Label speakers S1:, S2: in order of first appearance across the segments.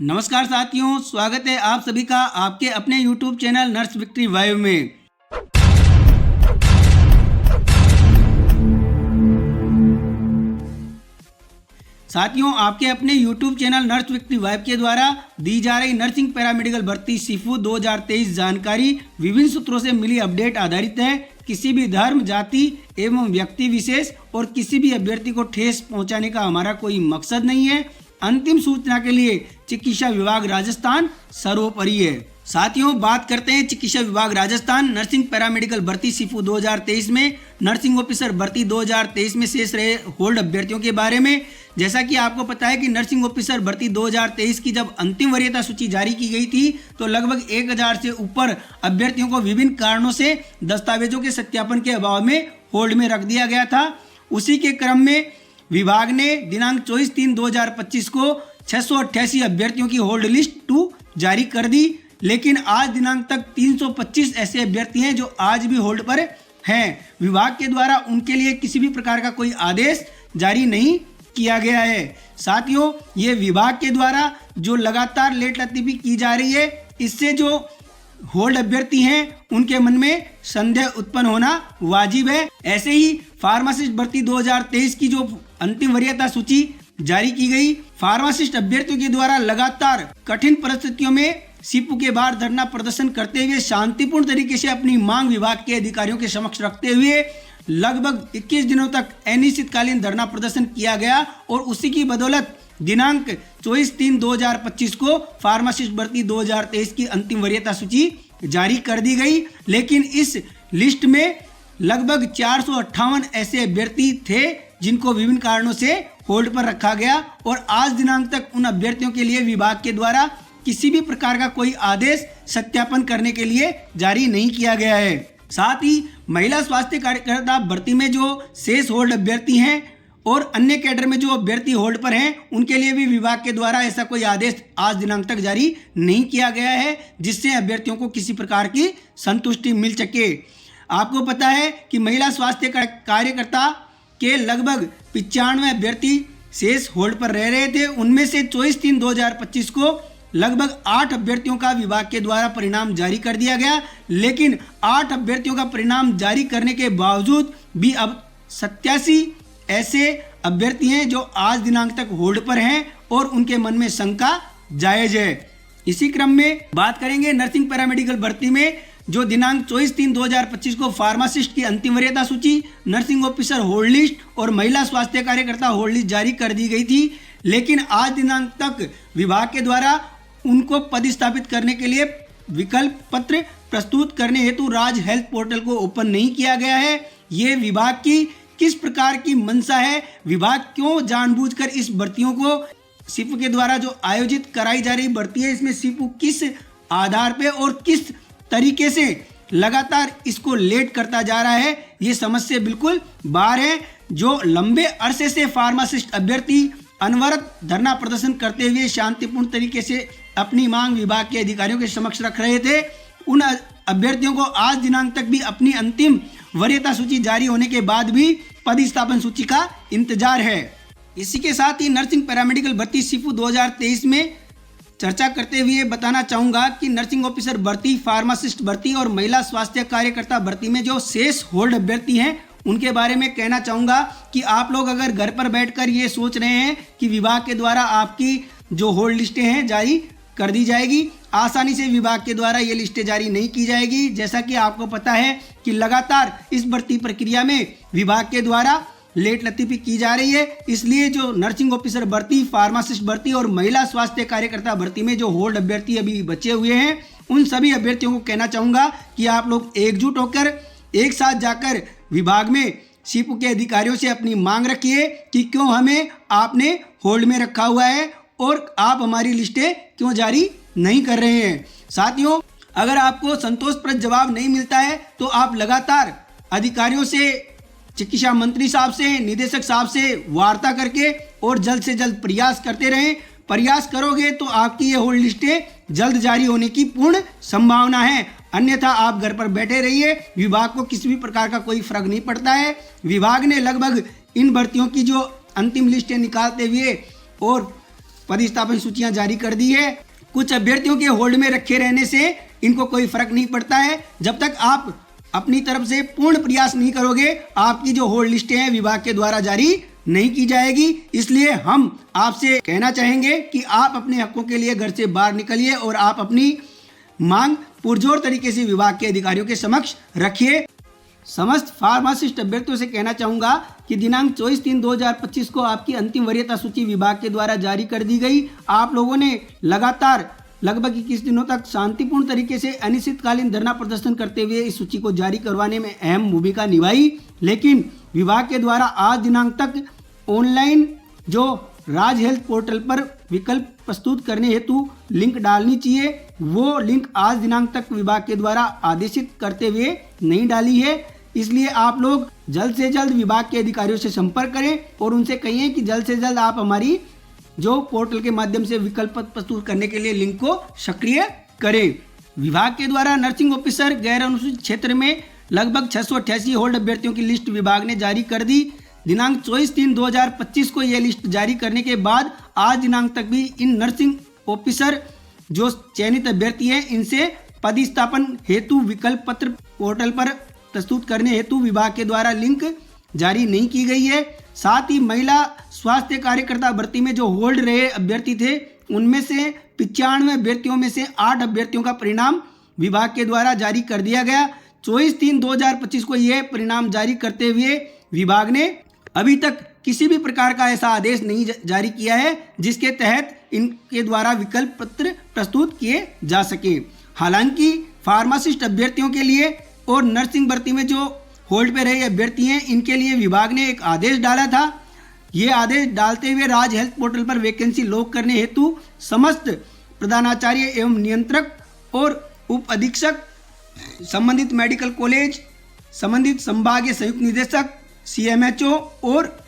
S1: नमस्कार साथियों, स्वागत है आप सभी का आपके अपने YouTube चैनल नर्स विक्ट्री वाइव में। साथियों, आपके अपने YouTube चैनल नर्स विक्ट्री वाइव के द्वारा दी जा रही नर्सिंग पैरामेडिकल भर्ती सीफू 2023 जानकारी विभिन्न सूत्रों से मिली अपडेट आधारित है। किसी भी धर्म, जाति एवं व्यक्ति विशेष और किसी भी अभ्यर्थी को ठेस पहुंचाने का हमारा कोई मकसद नहीं है। अंतिम सूचना के लिए चिकित्सा विभाग राजस्थान सर्वोपरि है। साथियों, बात करते हैं चिकित्सा विभाग राजस्थान नर्सिंग पैरामेडिकल भर्ती सीफू 2023 में नर्सिंग ऑफिसर भर्ती 2023 में शेष रहे होल्ड अभ्यर्थियों के बारे में। जैसा कि आपको पता है कि नर्सिंग ऑफिसर भर्ती 2023 की जब अंतिम वरीयता सूची जारी की गई थी तो लगभग 1000 से ऊपर अभ्यर्थियों को विभिन्न कारणों से दस्तावेजों के सत्यापन के अभाव में होल्ड में रख दिया गया था। उसी के क्रम में विभाग ने दिनांक 24/3/2025 को 688 अभ्यर्थियों की होल्ड लिस्ट 2 जारी कर दी। लेकिन आज दिनांक तक 325 ऐसे अभ्यर्थी हैं जो आज भी होल्ड पर हैं। विभाग के द्वारा उनके लिए किसी भी प्रकार का कोई आदेश जारी नहीं किया गया है। साथियों, ये विभाग के द्वारा जो लगातार लेट लतीफी की जा रही है, इससे जो होल्ड अभ्यर्थी हैं उनके मन में संदेह उत्पन्न होना वाजिब है। ऐसे ही फार्मासिस्ट भर्ती 2023 की जो अंतिम वरीयता सूची जारी की गई, फार्मासिस्ट अभ्यर्थियों के द्वारा लगातार कठिन परिस्थितियों में सीपू के बाहर धरना प्रदर्शन करते हुए शांतिपूर्ण तरीके से अपनी मांग विभाग के अधिकारियों के समक्ष रखते हुए लगभग 21 दिनों तक अनिश्चितकालीन धरना प्रदर्शन किया गया और उसी की बदौलत दिनांक 24/3/2025 को फार्मासिस्ट भर्ती 2023 की अंतिम वरीयता सूची जारी कर दी गई। लेकिन इस लिस्ट में लगभग 458 ऐसे अभ्यर्थी थे जिनको विभिन्न कारणों से होल्ड पर रखा गया और आज दिनांक तक उन अभ्यर्थियों के लिए विभाग के द्वारा किसी भी प्रकार का कोई आदेश सत्यापन करने के लिए जारी नहीं किया गया है। साथ ही महिला स्वास्थ्य कार्यकर्ता भर्ती में जो शेष होल्ड अभ्यर्थी हैं और अन्य कैडर में जो अभ्यर्थी होल्ड पर हैं उनके लिए भी विभाग के द्वारा ऐसा कोई आदेश आज दिनांक तक जारी नहीं किया गया है जिससे अभ्यर्थियों को किसी प्रकार की संतुष्टि मिल सके। आपको पता है कि महिला स्वास्थ्य कार्यकर्ता के लगभग 95 अभ्यर्थी शेष होल्ड पर रह रहे थे। उनमें से 24/3/2025 को लगभग 8 अभ्यर्थियों का विभाग के द्वारा परिणाम जारी कर दिया गया। लेकिन 8 अभ्यर्थियों का परिणाम जारी करने के बावजूद भी अब 87 ऐसे अभ्यर्थी हैं जो आज दिनांक तक होल्ड पर हैं और उनके मन में शंका जायज है। इसी क्रम में बात करेंगे नर्सिंग पैरामेडिकल भर्ती में जो दिनांक 24/3/2025 को फार्मासिस्ट की अंतिम वरीयता सूची, नर्सिंग ऑफिसर होल्ड लिस्ट और महिला स्वास्थ्य कार्यकर्ता होल्ड लिस्ट जारी कर दी गई थी। लेकिन आज दिनांक तक विभाग के द्वारा उनको पदस्थापित करने के लिए विकल्प पत्र प्रस्तुत करने हेतु राज हेल्थ पोर्टल को ओपन नहीं किया गया है। ये विभाग की किस प्रकार की मंशा है, विभाग क्यों जानबूझकर इस भर्तियों को सीपू के द्वारा जो आयोजित कराई जा रही भर्ती है इसमें सीपू किस आधार पे और किस तरीके से लगातार इसको लेट करता जा रहा है, ये समझ से बिल्कुल बाहर है। जो लंबे अरसे से फार्मासिस्ट अभ्यर्थी अनवरत धरना प्रदर्शन करते हुए शांतिपूर्ण तरीके से अपनी मांग विभाग के अधिकारियों के समक्ष रख रहे थे, उन अभ्यर्थियों को आज दिनांक तक भी अपनी अंतिम वरीयता सूची जारी होने के बाद भी पदस्थापन सूची का इंतजार है। इसी के साथ ही नर्सिंग पैरामेडिकल भर्ती सीफू 2023 में चर्चा करते हुए बताना चाहूँगा कि नर्सिंग ऑफिसर भर्ती, फार्मासिस्ट भर्ती और महिला स्वास्थ्य कार्यकर्ता भर्ती में जो शेष होल्ड अभ्यर्थी हैं उनके बारे में कहना चाहूँगा कि आप लोग अगर घर पर बैठकर ये सोच रहे हैं कि विभाग के द्वारा आपकी जो होल्ड लिस्टें हैं जारी कर दी जाएगी, आसानी से विभाग के द्वारा ये लिस्टें जारी नहीं की जाएगी। जैसा कि आपको पता है कि लगातार इस भर्ती प्रक्रिया में विभाग के द्वारा लेट लतीफी की जा रही है। इसलिए जो नर्सिंग ऑफिसर भर्ती, फार्मासिस्ट भर्ती और महिला स्वास्थ्य कार्यकर्ता भर्ती में जो होल्ड अभ्यर्थी अभी बचे हुए हैं उन सभी अभ्यर्थियों को कहना चाहूँगा कि आप लोग एकजुट होकर एक साथ जाकर विभाग में सीपू के अधिकारियों से अपनी मांग रखिए कि क्यों हमें आपने होल्ड में रखा हुआ है और आप हमारी लिस्टें क्यों जारी नहीं कर रहे हैं। साथियों, अगर आपको संतोषप्रद जवाब नहीं मिलता है तो आप लगातार अधिकारियों से, चिकित्सा मंत्री साहब से, निदेशक साहब से वार्ता करके और जल्द से जल्द प्रयास करते रहें। प्रयास करोगे तो आपकी ये होल्ड लिस्टें जल्द जारी होने की पूर्ण संभावना है। अन्यथा आप घर पर बैठे रहिए, विभाग को किसी भी प्रकार का कोई फर्क नहीं पड़ता है। विभाग ने लगभग इन भर्तियों की जो अंतिम लिस्टें निकालते हुए और पदस्थापन सूचियां जारी कर दी है। कुछ अभ्यर्थियों के होल्ड में रखे रहने से इनको कोई फर्क नहीं पड़ता है। जब तक आप अपनी तरफ से पूर्ण प्रयास नहीं करोगे, आपकी जो होल्ड लिस्टें हैं विभाग के द्वारा जारी नहीं की जाएगी। इसलिए हम आपसे कहना चाहेंगे कि आप अपने हकों के लिए घर से बाहर निकलिए और आप अपनी मांग पुरजोर तरीके से विभाग के अधिकारियों के समक्ष रखिए। समस्त फार्मासिस्ट अभ्यर्थियों से कहना चाहूँगा कि दिनांक 24/3/2025 को आपकी अंतिम वरीयता सूची विभाग के द्वारा जारी कर दी गई। आप लोगों ने लगातार लगभग 21 दिनों तक शांतिपूर्ण तरीके से अनिश्चितकालीन धरना प्रदर्शन करते हुए इस सूची को जारी करवाने में अहम भूमिका निभाई, लेकिन विभाग के द्वारा आज दिनांक तक ऑनलाइन जो राज हेल्थ पोर्टल पर विकल्प प्रस्तुत करने हेतु लिंक डालनी चाहिए, वो लिंक आज दिनांक तक विभाग के द्वारा आदेशित करते हुए नहीं डाली है। इसलिए आप लोग जल्द से जल्द विभाग के अधिकारियों से संपर्क करें और उनसे कहिए कि जल्द से जल्द आप हमारी जो पोर्टल के माध्यम से विकल्प प्रस्तुत करने के लिए लिंक को सक्रिय करें। विभाग के द्वारा नर्सिंग ऑफिसर गैर अनुसूचित क्षेत्र में लगभग 688 होल्ड अभ्यर्थियों की लिस्ट विभाग ने जारी कर दी। दिनांक 24/3/2025 को यह लिस्ट जारी करने के बाद आज दिनांक तक भी इन नर्सिंग ऑफिसर जो चयनित अभ्यर्थी हैं इनसे पदस्थापन हेतु विकल्प पत्र पोर्टल पर प्रस्तुत करने हेतु विभाग के द्वारा लिंक जारी नहीं की गई है। साथ ही महिला स्वास्थ्य कार्यकर्ता भर्ती में जो होल्ड रहे अभ्यर्थी थे उनमें से 95 अभ्यर्थियों में से 8 अभ्यर्थियों का परिणाम विभाग के द्वारा जारी कर दिया गया। 24/3/2025 को यह परिणाम जारी करते हुए विभाग ने अभी तक किसी भी प्रकार का ऐसा आदेश नहीं जारी किया है जिसके तहत इनके द्वारा विकल्प पत्र प्रस्तुत किए जा सके। हालांकि फार्मासिस्ट अभ्यर्थियों के लिए और नर्सिंग भर्ती में जो होल्ड पे रहे अभ्यर्थी हैं इनके लिए विभाग ने एक आदेश डाला था। ये आदेश डालते हुए राज हेल्थ पोर्टल पर वैकेंसी लॉक करने हेतु समस्त प्रधानाचार्य एवं नियंत्रक और उप अधीक्षक, संबंधित मेडिकल कॉलेज, संबंधित संभागीय संयुक्त निदेशक, CMHO और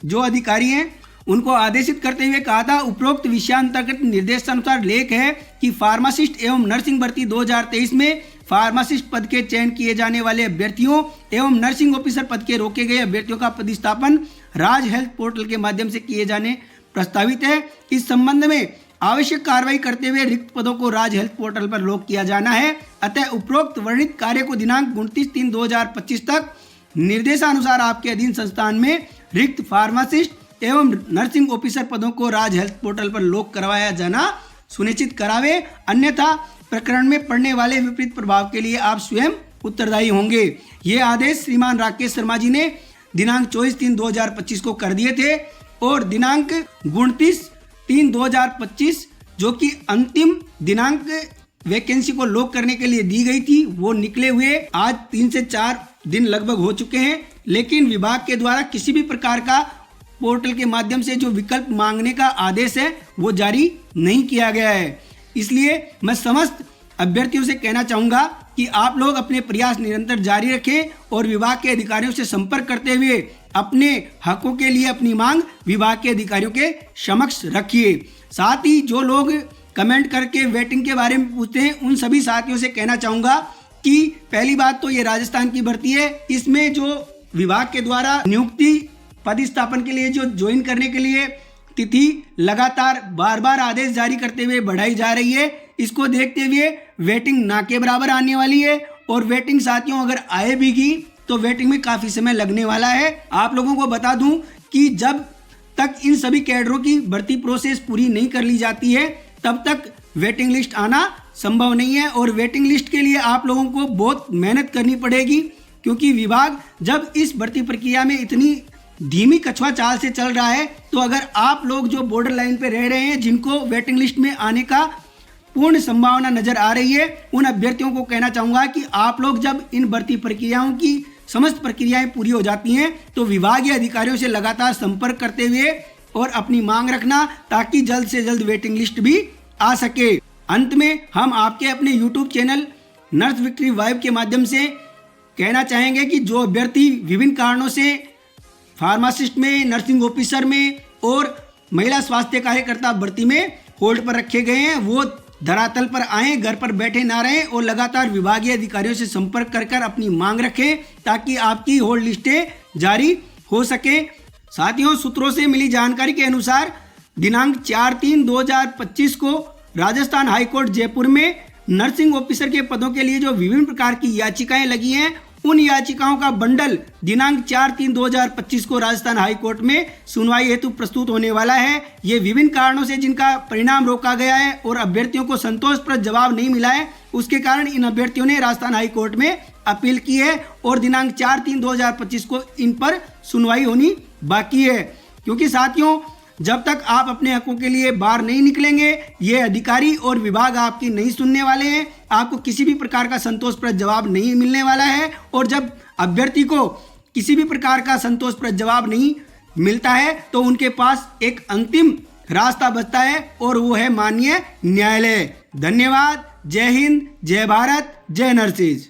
S1: जो अधिकारी हैं उनको आदेशित करते हुए कहा था उपरोक्त विषयांतर्गत निर्देशानुसार लेख है कि फार्मासिस्ट एवं नर्सिंग भर्ती 2023 में फार्मासिस्ट पद के चयन किए जाने वाले अभ्यर्थियों एवं नर्सिंग ऑफिसर पद के रोके गए अभ्यर्थियों का पदस्थापन राज हेल्थ पोर्टल के माध्यम से किए जाने प्रस्तावित है। इस संबंध में आवश्यक कार्रवाई करते हुए रिक्त पदों को राज हेल्थ पोर्टल पर लॉक किया जाना है। अतः उपरोक्त वर्णित कार्य को दिनांक 29/3/2025 तक निर्देशानुसार आपके अधीन संस्थान में रिक्त फार्मासिस्ट एवं नर्सिंग ऑफिसर पदों को राज हेल्थ पोर्टल पर लॉक करवाया जाना सुनिश्चित करावे, अन्यथा प्रकरण में पड़ने वाले विपरीत प्रभाव के लिए आप स्वयं उत्तरदायी होंगे। ये आदेश श्रीमान राकेश शर्मा जी ने दिनांक 24/3/2025 को कर दिए थे और दिनांक 29/3/2025 जो कि अंतिम दिनांक वैकेंसी को लॉक करने के लिए दी गई थी वो निकले हुए आज 3 से 4 दिन लगभग हो चुके हैं, लेकिन विभाग के द्वारा किसी भी प्रकार का पोर्टल के माध्यम से जो विकल्प मांगने का आदेश है वो जारी नहीं किया गया है। इसलिए मैं समस्त अभ्यर्थियों से कहना चाहूँगा कि आप लोग अपने प्रयास निरंतर जारी रखें और विभाग के अधिकारियों से संपर्क करते हुए अपने हकों के लिए अपनी मांग विभाग के अधिकारियों के समक्ष रखिए। साथ ही जो लोग कमेंट करके वेटिंग के बारे में पूछते हैं उन सभी साथियों से कहना चाहूँगा कि पहली बात तो ये राजस्थान की भर्ती है, इसमें जो विभाग के द्वारा नियुक्ति पदस्थापन के लिए जो ज्वाइन करने के लिए तिथि लगातार बार आदेश जारी करते हुए बढ़ाई जा रही है। इसको देखते हुए वेटिंग ना के बराबर आने वाली है और वेटिंग साथियों अगर आए भी की तो वेटिंग में काफ़ी समय लगने वाला है। आप लोगों को बता दूं कि जब तक इन सभी कैडरों की भर्ती प्रोसेस पूरी नहीं कर ली जाती है तब तक वेटिंग लिस्ट आना संभव नहीं है और वेटिंग लिस्ट के लिए आप लोगों को बहुत मेहनत करनी पड़ेगी, क्योंकि विभाग जब इस भर्ती प्रक्रिया में इतनी धीमी कछुआ चाल से चल रहा है तो अगर आप लोग जो बॉर्डर लाइन पे रह रहे हैं जिनको वेटिंग लिस्ट में आने का पूर्ण संभावना नजर आ रही है उन अभ्यर्थियों को कहना चाहूँगा कि आप लोग जब इन भर्ती प्रक्रियाओं की समस्त प्रक्रियाएं पूरी हो जाती हैं तो विभागीय अधिकारियों से लगातार संपर्क करते हुए और अपनी मांग रखना ताकि जल्द से जल्द वेटिंग लिस्ट भी आ सके। अंत में हम आपके अपने YouTube channel nurse victory vibe के माध्यम से कहना चाहेंगे कि जो अभ्यर्थी विभिन्न कारणों से फार्मासिस्ट में, नर्सिंग ऑफिसर में और महिला स्वास्थ्य कार्यकर्ता भर्ती में होल्ड पर रखे गए हैं वो धरातल पर आएं, घर पर बैठे ना रहें और लगातार विभागीय अधिकारियों से संपर्क कर अपनी मांग रखें ताकि आपकी होल्ड लिस्टें जारी हो सके। साथियों, सूत्रों से मिली जानकारी के अनुसार दिनांक 4/3/2025 को राजस्थान हाईकोर्ट जयपुर में नर्सिंग ऑफिसर के पदों के लिए जो विभिन्न प्रकार की याचिकाएं लगी हैं, उन याचिकाओं का बंडल दिनांक 4/3/2025 को राजस्थान हाईकोर्ट में सुनवाई हेतु प्रस्तुत होने वाला है। ये विभिन्न कारणों से जिनका परिणाम रोका गया है और अभ्यर्थियों को संतोषप्रद जवाब नहीं मिला है, उसके कारण इन अभ्यर्थियों ने राजस्थान हाईकोर्ट में अपील की है और दिनांक 4/3/2025 को इन पर सुनवाई होनी बाकी है। क्योंकि साथियों, जब तक आप अपने हकों के लिए बाहर नहीं निकलेंगे, ये अधिकारी और विभाग आपकी नहीं सुनने वाले हैं, आपको किसी भी प्रकार का संतोषप्रद जवाब नहीं मिलने वाला है। और जब अभ्यर्थी को किसी भी प्रकार का संतोषप्रद जवाब नहीं मिलता है तो उनके पास एक अंतिम रास्ता बचता है और वो है माननीय न्यायालय। धन्यवाद। जय हिंद, जय भारत, जय नर्सिस।